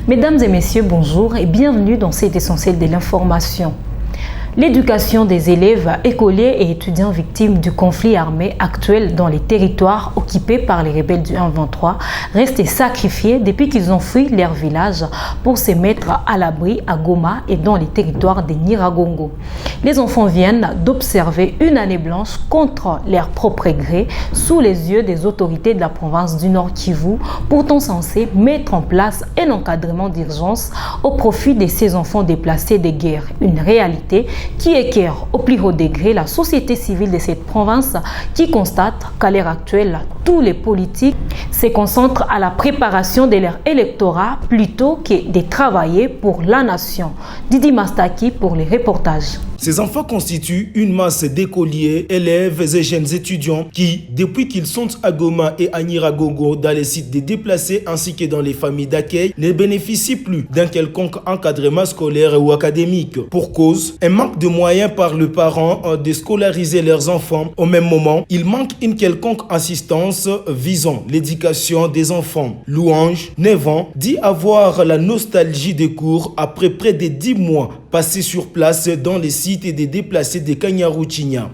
Mesdames et messieurs, bonjour et bienvenue dans cet essentiel de l'information. L'éducation des élèves, écoliers et étudiants victimes du conflit armé actuel dans les territoires occupés par les rebelles du 1-23 reste sacrifiée depuis qu'ils ont fui leur village pour se mettre à l'abri à Goma et dans les territoires de Nyiragongo. Les enfants viennent d'observer une année blanche contre leur propre gré sous les yeux des autorités de la province du Nord Kivu, pourtant censées mettre en place un encadrement d'urgence au profit de ces enfants déplacés de guerre. Une réalité qui écœure au plus haut degré la société civile de cette province qui constate qu'à l'heure actuelle, tous les politiques se concentrent à la préparation de leur électorat plutôt que de travailler pour la nation. Didi Mastaki pour les reportages. Ces enfants constituent une masse d'écoliers, élèves et jeunes étudiants qui, depuis qu'ils sont à Goma et à Nyiragongo, dans les sites des déplacés ainsi que dans les familles d'accueil, ne bénéficient plus d'un quelconque encadrement scolaire ou académique. Pour cause, un manque de moyens par le parent de scolariser leurs enfants. Au même moment, il manque une quelconque assistance visant l'éducation des enfants. Louange, 9 ans, dit avoir la nostalgie des cours après près de 10 mois passés sur place dans les sites et des déplacés de Kanyaruchinya.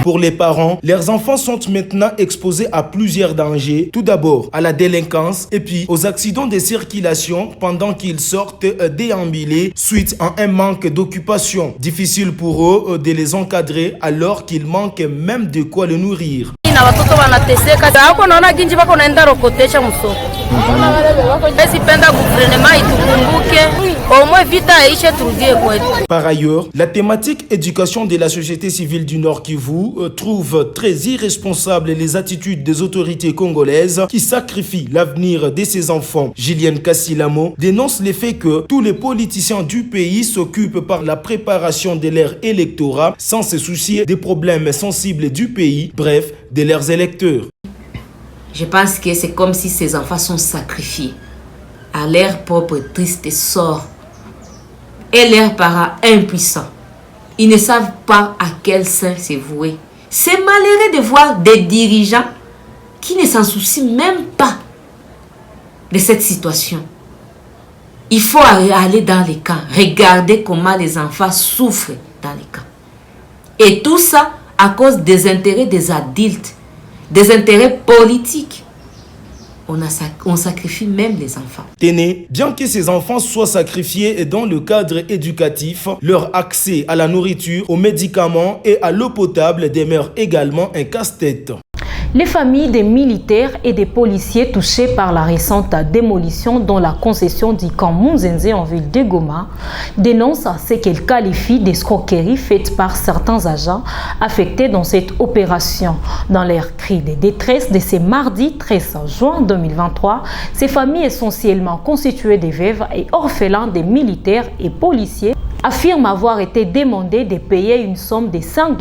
Pour les parents, leurs enfants sont maintenant exposés à plusieurs dangers. Tout d'abord à la délinquance et puis aux accidents de circulation pendant qu'ils sortent déambulés suite à un manque d'occupation. Difficile pour eux de les encadrer alors qu'ils manquent même de quoi les nourrir. Par ailleurs, la thématique éducation de la société civile du Nord Kivu trouve très irresponsable les attitudes des autorités congolaises qui sacrifient l'avenir de ses enfants. Julienne Kassilamo dénonce le fait que tous les politiciens du pays s'occupent par la préparation de leur électorat sans se soucier des problèmes sensibles du pays, bref, de leurs électeurs. Je pense que c'est comme si ces enfants sont sacrifiés à leur propre triste sort et leurs parents impuissants. Ils ne savent pas à quel sein se vouer. C'est malheureux de voir des dirigeants qui ne s'en soucient même pas de cette situation. Il faut aller dans les camps, regarder comment les enfants souffrent dans les camps. Et tout ça à cause des intérêts des adultes, des intérêts politiques. On sacrifie même les enfants. Tenez, bien que ces enfants soient sacrifiés dans le cadre éducatif, leur accès à la nourriture, aux médicaments et à l'eau potable demeure également un casse-tête. Les familles des militaires et des policiers touchés par la récente démolition dans la concession du camp Munzenze en ville de Goma dénoncent ce qu'elles qualifient d'escroquerie faite par certains agents affectés dans cette opération. Dans leur cri de détresse de ce mardi 13 juin 2023, ces familles essentiellement constituées de veuves et orphelins des militaires et policiers affirment avoir été demandé de payer une somme de $5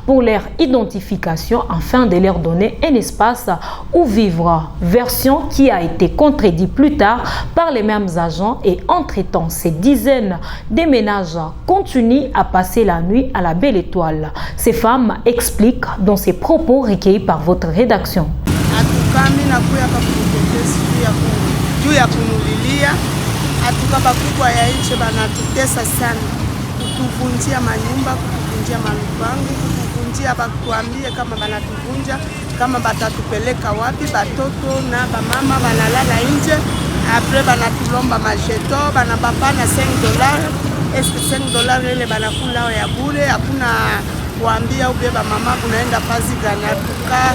pour leur identification afin de leur donner un espace où vivre. Version qui a été contredite plus tard par les mêmes agents et entre-temps, ces dizaines de ménages continuent à passer la nuit à la Belle Étoile. Ces femmes expliquent dans ces propos recueillis par votre rédaction. Atuka bakubwa ya nchi banatutesa sana, kutuvunjia manyumba, kutuvunjia malupango, kutuvunjia, batuambie kama banatuvunja, kama batatupeleka wapi. Batoto na bamama banalala nje, apre banatulomba majeto, banabapana $5. Eske $5 ile banakula ya bure, hakuna kuambia ubeba mama kunaenda fazi gani. Atuka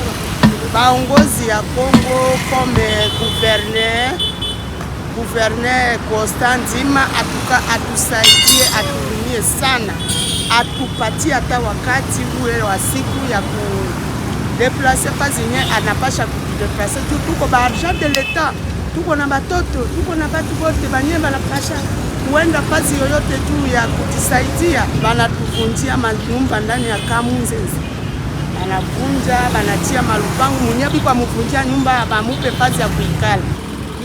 baongozi ya Kongo kome Gouverneur Constant Nzima atusaidie, atuhurumie sana, atupatie hata wakati ule wa siku ya kudeplase fazi nye anapasha kudeplase. Tuko ba argent de l'etat, tuko na batoto, tuko na batu bote banye banapasha kuenda fazi yoyote tu ya kutisaidia. Banatuvunjia manyumba ndani ya Kamunzenze, banavunja, banatia malupangu, munyabi kwa muvunjia nyumba bamupe fazi ya kuikala.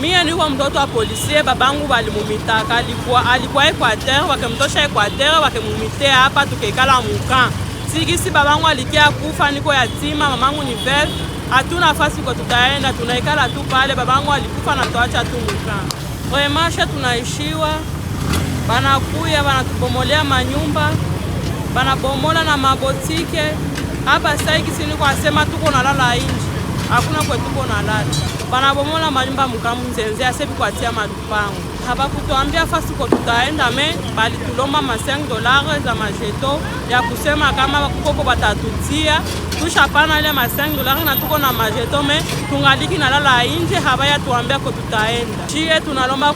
Mimi nilikuwa mtoto wa polisi, babangu walimumitaka, alikuwa Equateur, wakimtosha Equateur, wakimumitea hapa tukekala muka. Sigisi babangu alikia kufa, niko yatima, mamangu ni veuve. hatuna nafasi kwa tutaenda, tunaikala tu pale. Babangu alikufa na tuacha tu mkana. Remasha tunaishiwa, banakuya banatubomolea manyumba, banabomola na mabotike. Hapa sasa hivi sisi kwa sema tuko nalala nje. Hakuna kwetu tuko nalala. Banabomola manyumba mkamunzenze asebi kwatia madupango. Habakutuambia fasi kwa tutaenda bali tulomba $5 za majeto ya kusema kama kuko batatutia. Tushapana ile $5 na tuko na majeto tungaliki nalala nje, habaya tuambia kwa tutaenda. Chie tunalomba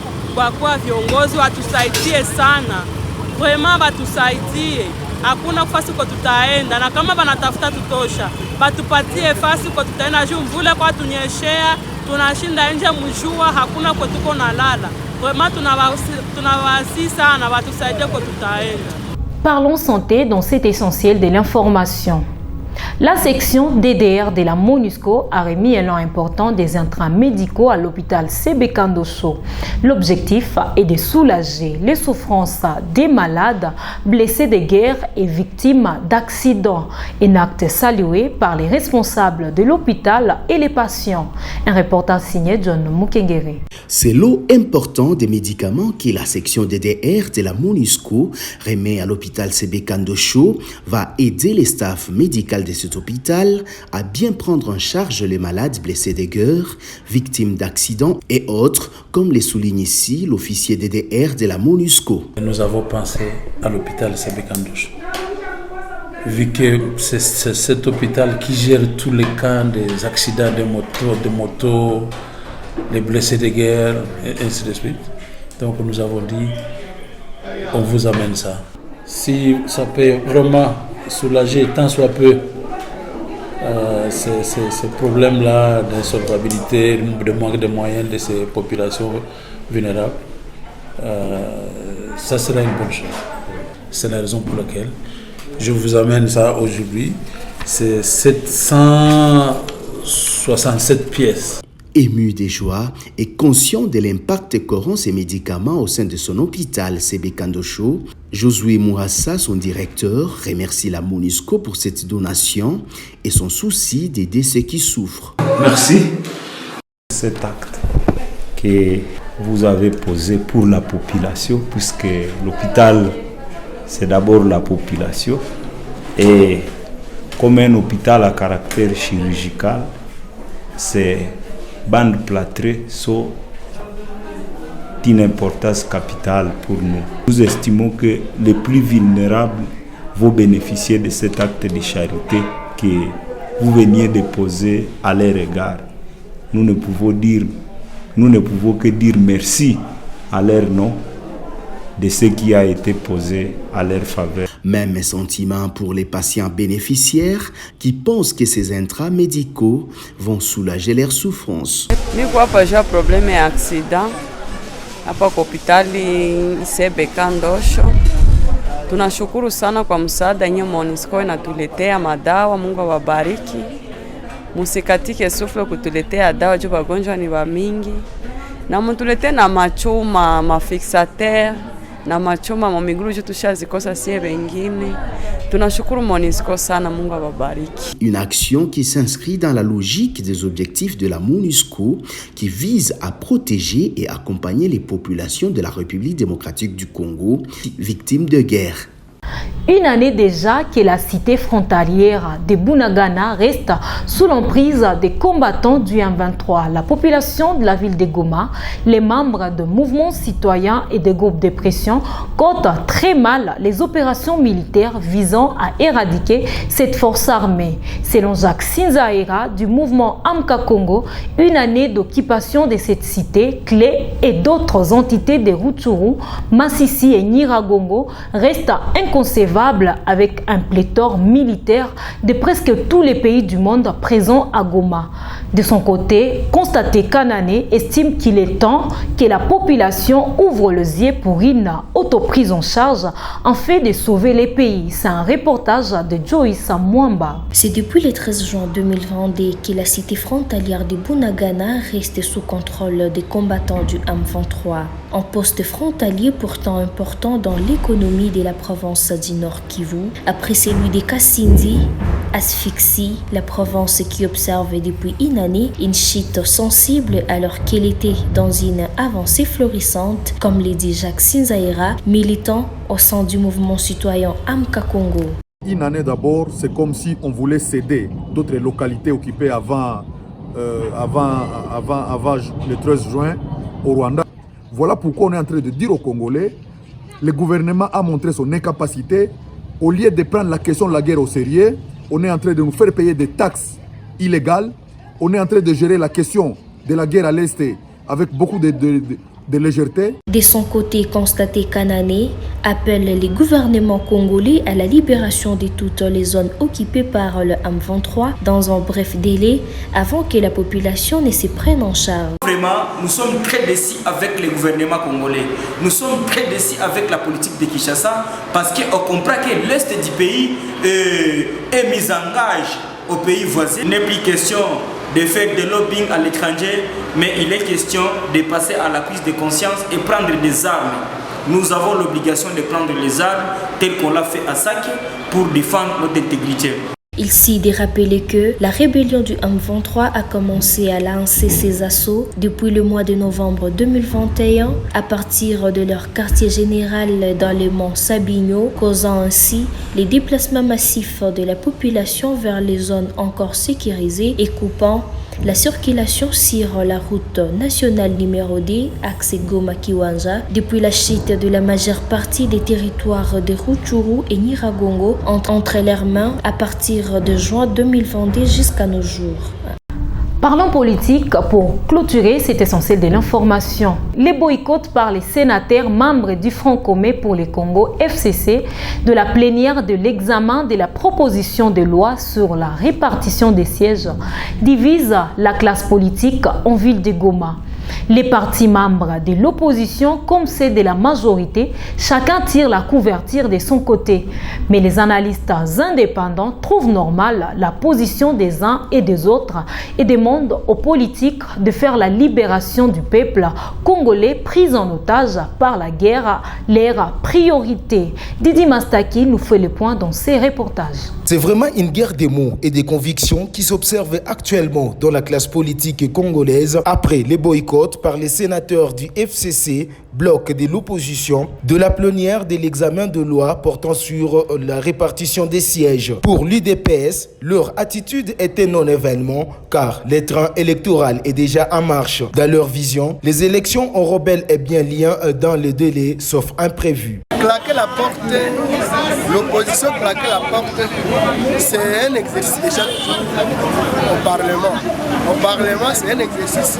kwa viongozi watusaidie sana. Vraiment batusaidie. Hakuna fasi kwa tutaenda, na kama banatafuta tutosha batupatie fasi kwa tutaenda juu mvule kwa tunyeshea, tunashinda nje mjua, hakuna kwa tuko na lala. Vraiment tunawasi sana batusaidie kwa tutaenda. Parlons santé dans cet essentiel de l'information. La section DDR de la MONUSCO a remis un lot important des intrants médicaux à l'hôpital Sebekandoso. L'objectif est de soulager les souffrances des malades, blessés de guerre et victimes d'accidents. Un acte salué par les responsables de l'hôpital et les patients. Un reportage signé John Mukengere. C'est lot important des médicaments que la section DDR de la MONUSCO remet à l'hôpital Sebekandoso va aider les staffs médicaux de cet hôpital à bien prendre en charge les malades blessés de guerre, victimes d'accidents et autres, comme les souligne ici l'officier DDR de la MONUSCO. Nous avons pensé à l'hôpital Sebekandoso. Vu que c'est cet hôpital qui gère tous les cas des accidents de moto, les blessés de guerre, et ainsi de suite. Donc nous avons dit, on vous amène ça. Si ça peut vraiment soulager tant soit peu ces problèmes-là d'insolvabilité, de manque de moyens de ces populations vulnérables, ça sera une bonne chose. C'est la raison pour laquelle je vous amène ça aujourd'hui. C'est 767 pièces. Ému de joie et conscient de l'impact qu'auront ces médicaments au sein de son hôpital Sebekandoso, Josué Mourassa, son directeur, remercie la MONUSCO pour cette donation et son souci d'aider ceux qui souffrent. Merci. Cet acte que vous avez posé pour la population, puisque l'hôpital, c'est d'abord la population, et comme un hôpital à caractère chirurgical, c'est bandes plâtrées sont d'une importance capitale pour nous. Nous estimons que les plus vulnérables vont bénéficier de cet acte de charité que vous veniez de poser à leur égard. Nous ne pouvons que dire merci à leur nom de ce qui a été posé à leur faveur. Même sentiment pour les patients bénéficiaires qui pensent que ces intrants médicaux vont soulager leurs souffrances. Niko hapa juu problème ya accident hapa kwa hospitali Sebekandoso. Tunashukuru sana kwa msaada yenye MONUSCO inatuletea madawa. Mungu awabariki. Musikatike sufle kutuletea dawa juu wagonjwa ni wa mingi. Na mtuletee na machuma, mafixateur na machuma mamiguru juu tushazikosa sie wengine. Tunashukuru MONUSCO sana, Mungu awabariki. Une action qui s'inscrit dans la logique des objectifs de la MONUSCO qui vise à protéger et accompagner les populations de la République démocratique du Congo victimes de guerre. Une année déjà que la cité frontalière de Bunagana reste sous l'emprise des combattants du M23. La population de la ville de Goma, les membres de mouvements citoyens et de groupes de pression comptent très mal les opérations militaires visant à éradiquer cette force armée. Selon Jacques Sinzaera du mouvement Amka Congo, une année d'occupation de cette cité clé et d'autres entités de Rutshuru, Masisi et Nyiragongo reste inconcevable avec un pléthore militaire de presque tous les pays du monde présents à Goma. De son côté, Constaté Kanané estime qu'il est temps que la population ouvre les yeux pour une autoprise en charge en fait de sauver les pays. C'est un reportage de Joyce Mwamba. C'est depuis le 13 juin 2022 que la cité frontalière de Bunagana reste sous contrôle des combattants du M23. Un poste frontalier pourtant important dans l'économie de la province du Nord Kivu, après celui de Kasindi, asphyxie la province qui observe depuis une année une chute sensible alors qu'elle était dans une avancée florissante, comme l'a dit Jacques Sinzaira, militant au sein du mouvement citoyen Amka Congo. Une année d'abord, c'est comme si on voulait céder d'autres localités occupées avant le 13 juin au Rwanda. Voilà pourquoi on est en train de dire aux Congolais, le gouvernement a montré son incapacité. Au lieu de prendre la question de la guerre au sérieux, on est en train de nous faire payer des taxes illégales. On est en train de gérer la question de la guerre à l'Est avec beaucoup de légèreté. De son côté, Constaté Kanané appelle les gouvernements congolais à la libération de toutes les zones occupées par le M23 dans un bref délai avant que la population ne se prenne en charge. Vraiment, nous sommes très déçus avec le gouvernement congolais. Nous sommes très déçus avec la politique de Kinshasa parce qu'on comprend que l'Est du pays est mis en gage aux pays voisins. Il n'est plus question de faire des lobbying à l'étranger, mais il est question de passer à la prise de conscience et prendre des armes. Nous avons l'obligation de prendre les armes telles qu'on l'a fait à Sake pour défendre notre intégrité. Il s'y est rappelé que la rébellion du M23 a commencé à lancer ses assauts depuis le mois de novembre 2021 à partir de leur quartier général dans les monts Sabinho, causant ainsi les déplacements massifs de la population vers les zones encore sécurisées et coupant la circulation sur la route nationale numéro 2, axe Goma-Kiwanja, depuis la chute de la majeure partie des territoires de Rutshuru et Nyiragongo entre leurs mains à partir de juin 2022 jusqu'à nos jours. Parlons politique pour clôturer cet essentiel de l'information. Les boycotts par les sénateurs membres du Front commun pour le Congo FCC de la plénière de l'examen de la proposition de loi sur la répartition des sièges divisent la classe politique en ville de Goma. Les partis membres de l'opposition comme ceux de la majorité, chacun tire la couverture de son côté. Mais les analystes indépendants trouvent normale la position des uns et des autres et demandent aux politiques de faire la libération du peuple congolais pris en otage par la guerre leur priorité. Didi Mastaki nous fait le point dans ses reportages. C'est vraiment une guerre des mots et des convictions qui s'observe actuellement dans la classe politique congolaise après les boycotts par les sénateurs du FCC, bloc de l'opposition, de la plénière de l'examen de loi portant sur la répartition des sièges. Pour l'UDPS, leur attitude était non-événement car le train électoral est déjà en marche. Dans leur vision, les élections auront bel et bien lien dans les délais sauf imprévus. Claquer la porte, l'opposition claquer la porte, c'est un exercice déjà au Parlement. Au Parlement, c'est un exercice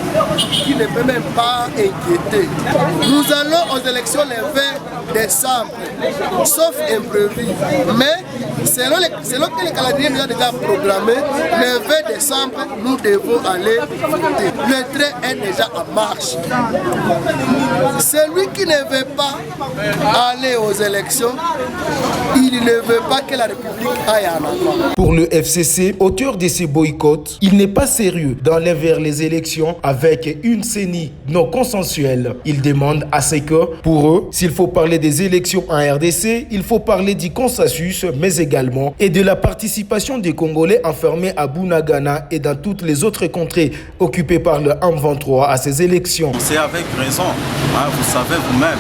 qui ne peut même pas inquiéter. Nous allons aux élections le 20 décembre, sauf imprévu. Mais selon que le calendrier nous a déjà programmé, le 20 décembre, nous devons aller voter. Le train est déjà en marche. Celui qui ne veut pas aller aux élections, il ne veut pas que la République aille en avant. Pour le FCC, auteur de ces boycotts, il n'est pas sérieux d'aller vers les élections avec une CENI non consensuelle. Il demande à ce que, pour eux, s'il faut parler des élections en RDC, il faut parler du consensus, mais également et de la participation des Congolais enfermés à Bunagana et dans toutes les autres contrées occupées par le M23 à ces élections. C'est avec raison, hein, vous savez vous-même,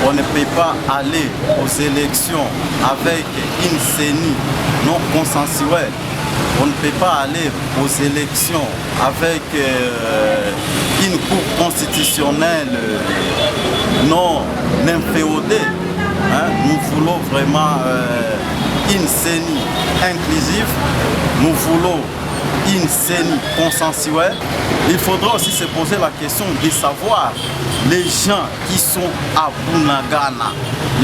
on ne peut pas aller aux élections avec une CENI non consensuelle. On ne peut pas aller aux élections avec une cour constitutionnelle non inféodée. Hein. Nous voulons vraiment une CENI inclusive, nous voulons une CENI consensuelle. Il faudra aussi se poser la question de savoir les gens qui sont à Bunagana,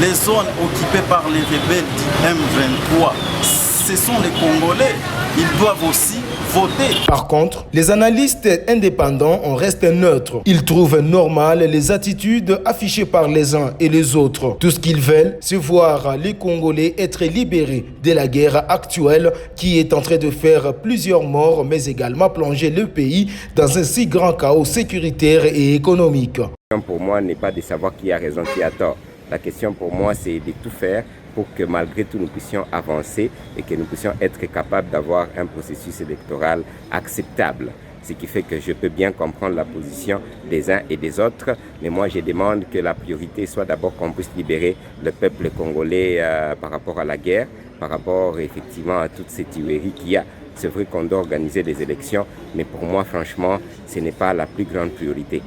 les zones occupées par les rebelles du M23, ce sont les Congolais. ils doivent aussi voter. Par contre, les analystes indépendants en restent neutres. Ils trouvent normal les attitudes affichées par les uns et les autres. Tout ce qu'ils veulent, c'est voir les Congolais être libérés de la guerre actuelle qui est en train de faire plusieurs morts, mais également plonger le pays dans un si grand chaos sécuritaire et économique. Pour moi, n'est pas de savoir qui a raison, qui a tort. La question pour moi, c'est de tout faire pour que malgré tout nous puissions avancer et que nous puissions être capables d'avoir un processus électoral acceptable. Ce qui fait que je peux bien comprendre la position des uns et des autres, mais moi je demande que la priorité soit d'abord qu'on puisse libérer le peuple congolais par rapport à la guerre, par rapport effectivement à toute cette tuerie qu'il y a. C'est vrai qu'on doit organiser des élections, mais pour moi, franchement, ce n'est pas la plus grande priorité.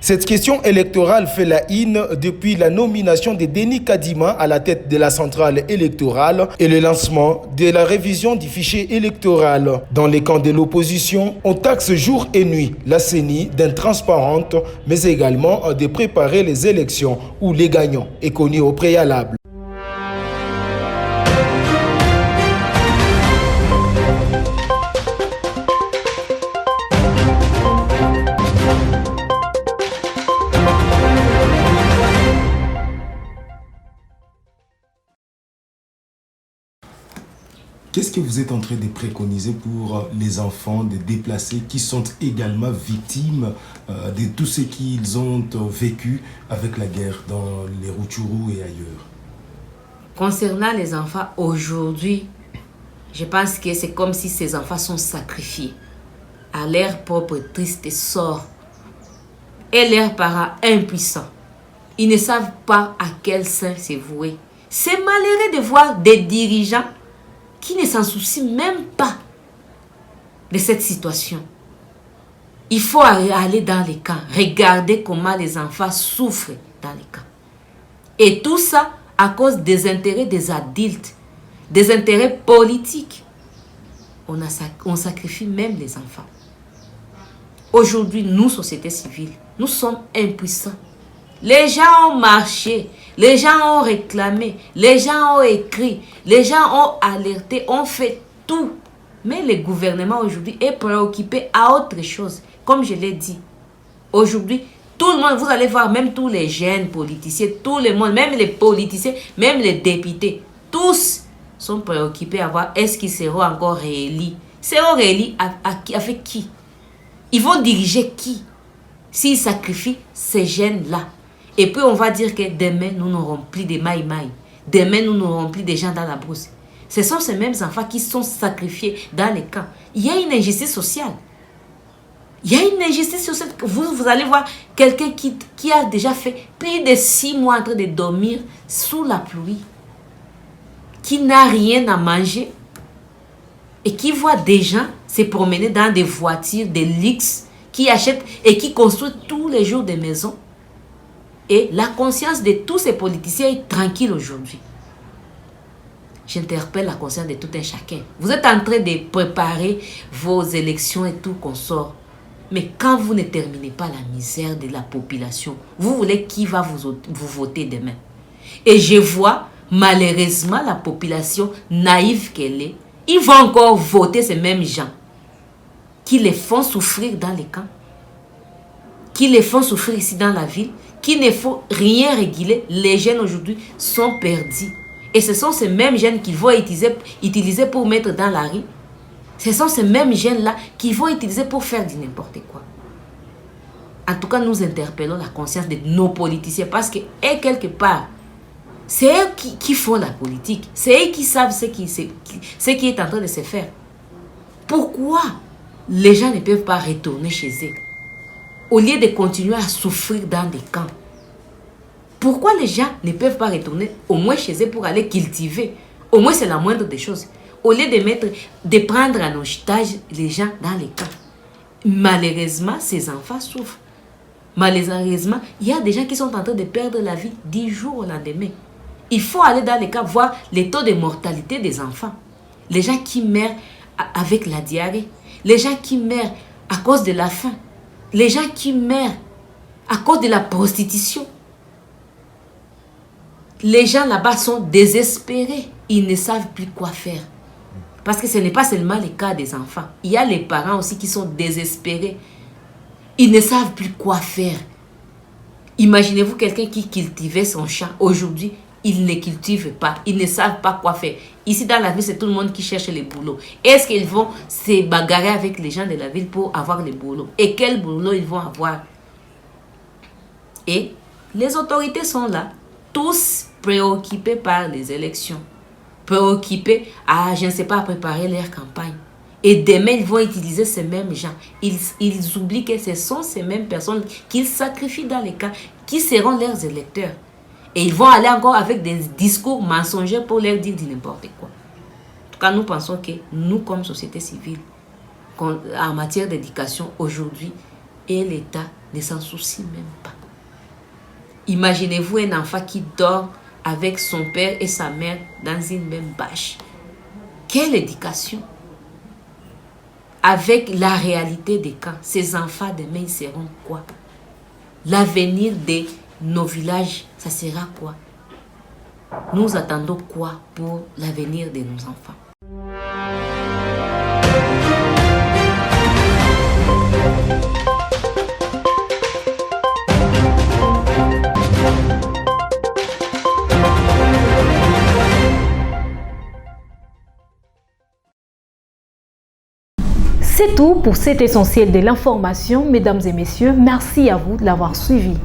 Cette question électorale fait la une depuis la nomination de Denis Kadima à la tête de la centrale électorale et le lancement de la révision du fichier électoral. Dans les camps de l'opposition, on taxe jour et nuit la CENI d'intransparente, mais également de préparer les élections où les gagnants est connu au préalable. Qu'est-ce que vous êtes en train de préconiser pour les enfants des déplacés qui sont également victimes de tout ce qu'ils ont vécu avec la guerre dans les Rutshuru et ailleurs? Concernant les enfants aujourd'hui, je pense que c'est comme si ces enfants sont sacrifiés à leur propre triste sort et leurs parents impuissants. Ils ne savent pas à quel sein se vouer. C'est malheureux de voir des dirigeants qui ne s'en soucient même pas de cette situation. Il faut aller dans les camps, regarder comment les enfants souffrent dans les camps. Et tout ça à cause des intérêts des adultes, des intérêts politiques. On sacrifie même les enfants. Aujourd'hui, nous, société civile, nous sommes impuissants. Les gens ont marché, les gens ont réclamé, les gens ont écrit, les gens ont alerté, ont fait tout. Mais le gouvernement aujourd'hui est préoccupé à autre chose. Comme je l'ai dit, aujourd'hui, tout le monde, vous allez voir, même tous les jeunes politiciens, tout le monde, même les politiciens, même les députés, tous sont préoccupés à voir est-ce qu'ils seront encore réélus. Seront réélus avec qui? Ils vont diriger qui s'ils sacrifient ces jeunes-là? Et puis on va dire que demain, nous n'aurons plus de maï-maï. Demain, nous n'aurons plus de gens dans la brousse. Ce sont ces mêmes enfants qui sont sacrifiés dans les camps. Il y a une injustice sociale. Il y a une injustice sociale. Vous allez voir quelqu'un qui a déjà fait plus de 6 mois en train de dormir sous la pluie, qui n'a rien à manger et qui voit des gens se promener dans des voitures de luxe, qui achètent et qui construisent tous les jours des maisons. Et la conscience de tous ces politiciens est tranquille aujourd'hui. J'interpelle la conscience de tout un chacun. Vous êtes en train de préparer vos élections et tout qu'on sort. Mais quand vous ne terminez pas la misère de la population, vous voulez qui va vous voter demain? Et je vois malheureusement la population naïve qu'elle est. Ils vont encore voter ces mêmes gens qui les font souffrir dans les camps, qui les font souffrir ici dans la ville, qui ne faut rien réguler. Les jeunes aujourd'hui sont perdus. Et ce sont ces mêmes jeunes qu'ils vont utiliser pour mettre dans la rue. Ce sont ces mêmes jeunes-là qu'ils vont utiliser pour faire du n'importe quoi. En tout cas, nous interpellons la conscience de nos politiciens parce que, et quelque part, c'est eux qui font la politique. C'est eux qui savent ce qui est en train de se faire. Pourquoi les gens ne peuvent pas retourner chez eux au lieu de continuer à souffrir dans des camps? Pourquoi les gens ne peuvent pas retourner au moins chez eux pour aller cultiver? Au moins, c'est la moindre des choses. Au lieu de prendre en otage les gens dans les camps. Malheureusement, ces enfants souffrent. Malheureusement, il y a des gens qui sont en train de perdre la vie 10 jours au lendemain. Il faut aller dans les camps voir les taux de mortalité des enfants. Les gens qui meurent avec la diarrhée. Les gens qui meurent à cause de la faim. Les gens qui meurent à cause de la prostitution. Les gens là-bas sont désespérés. Ils ne savent plus quoi faire. Parce que ce n'est pas seulement le cas des enfants. Il y a les parents aussi qui sont désespérés. Ils ne savent plus quoi faire. Imaginez-vous quelqu'un qui cultivait son champ. Aujourd'hui, ils ne cultivent pas. Ils ne savent pas quoi faire. Ici, dans la ville, c'est tout le monde qui cherche les boulots. Est-ce qu'ils vont se bagarrer avec les gens de la ville pour avoir les boulots? Et quel boulot ils vont avoir? Et les autorités sont là, tous préoccupés par les élections. Préoccupés à, je ne sais pas, à préparer leur campagne. Et demain, ils vont utiliser ces mêmes gens. Ils oublient que ce sont ces mêmes personnes qu'ils sacrifient dans les cas, qui seront leurs électeurs. Et ils vont aller encore avec des discours mensongers pour leur dire n'importe quoi. En tout cas, nous pensons que nous, comme société civile, en matière d'éducation aujourd'hui, et l'État ne s'en soucie même pas. Imaginez-vous un enfant qui dort avec son père et sa mère dans une même bâche. Quelle éducation! Avec la réalité des camps, ces enfants demain ils seront quoi? L'avenir de nos villages, ça sera quoi? Nous attendons quoi pour l'avenir de nos enfants? C'est tout pour cet essentiel de l'information, mesdames et messieurs. Merci à vous de l'avoir suivi.